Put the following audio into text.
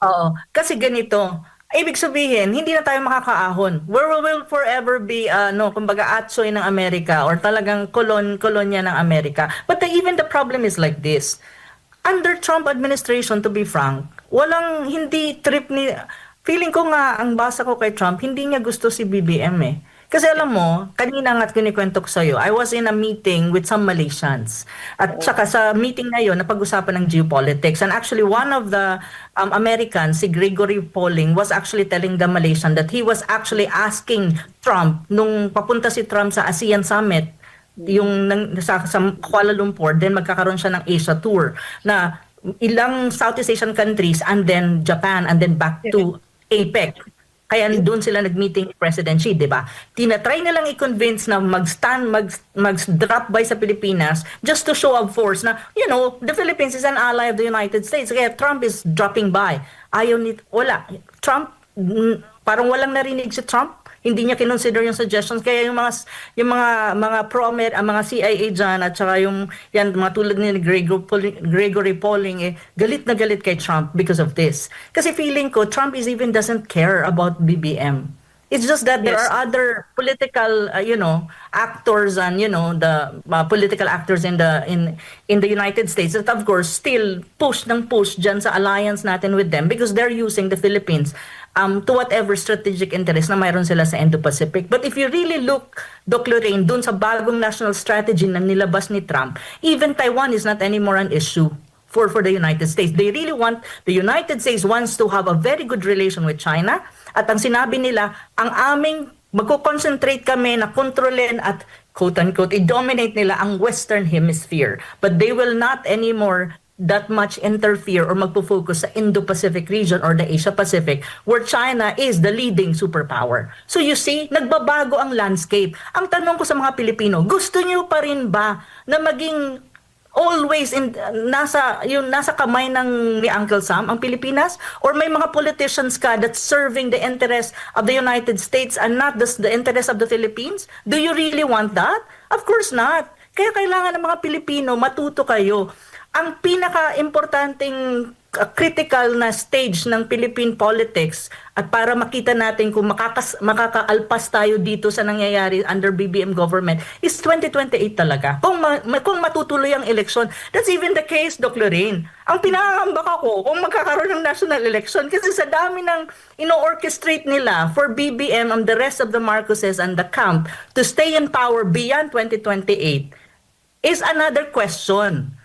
Oo, kasi ganito, ibig sabihin, hindi na tayo makakaahon. We will forever be, no, kumbaga, atsoy ng Amerika or talagang kolonya ng Amerika. But even the problem is like this. Under Trump administration, to be frank, hindi trip ni, feeling ko nga, ang basa ko kay Trump, hindi niya gusto si BBM eh. Kasi alam mo, kanina nga't kinikwento ko sa'yo, I was in a meeting with some Malaysians. At Oo. saka sa meeting na yun, napag-usapan ng geopolitics. And actually, one of the Americans, si Gregory Polling, was actually telling the Malaysian that he was actually asking Trump, nung papunta si Trump sa ASEAN Summit, Mm. yung sa Kuala Lumpur, then magkakaroon siya ng Asia tour na ilang Southeast Asian countries and then Japan and then back Correct. to APEC. Kaya Yes. doon sila nag-meeting ni President Xi, di ba? Tinatry nilang i-convince na mag-drop by sa Pilipinas just to show of force na, the Philippines is an ally of the United States. Kaya Trump is dropping by. Ayaw ni, wala. Trump, parang walang narinig si Trump. Hindi niya kinonsider yung suggestions, kaya yung mga ang mga CIA diyan at saka yung yan mga tulad ni Gregory Polling, galit na galit kay Trump because of this. Kasi feeling ko Trump is even doesn't care about BBM. It's just that there are Yes. other political, actors and the political actors in the United States that of course still push dyan sa alliance natin with them because they're using the Philippines to whatever strategic interest na mayroon sila sa Indo-Pacific. But if you really look, Doc Lorraine, dun sa bagong national strategy na nilabas ni Trump, even Taiwan is not anymore an issue for the United States. The United States wants to have a very good relation with China, at ang sinabi nila, ang aming magko-concentrate kami na kontrolin at quote-unquote i-dominate nila ang Western Hemisphere. But they will not anymore that much interfere or magpo-focus sa Indo-Pacific region or the Asia-Pacific where China is the leading superpower. So you see, nagbabago ang landscape. Ang tanong ko sa mga Pilipino, gusto niyo pa rin ba na maging always nasa kamay ng ni Uncle Sam ang Pilipinas, or may mga politicians ka that's serving the interest of the United States and not the interest of the Philippines? Do you really want that? Of course not. Kaya kailangan ng mga Pilipino matuto kayo. Ang pinaka-importanting critical na stage ng Philippine politics at para makita natin kung makakaalpas tayo dito sa nangyayari under BBM government is 2028 talaga. Kung matutuloy ang eleksyon, that's even the case, Doc Lorraine. Ang pinangangamba ko kung magkakaroon ng national election kasi sa dami ng ino-orchestrate nila for BBM and the rest of the Marcoses and the camp to stay in power beyond 2028 is another question.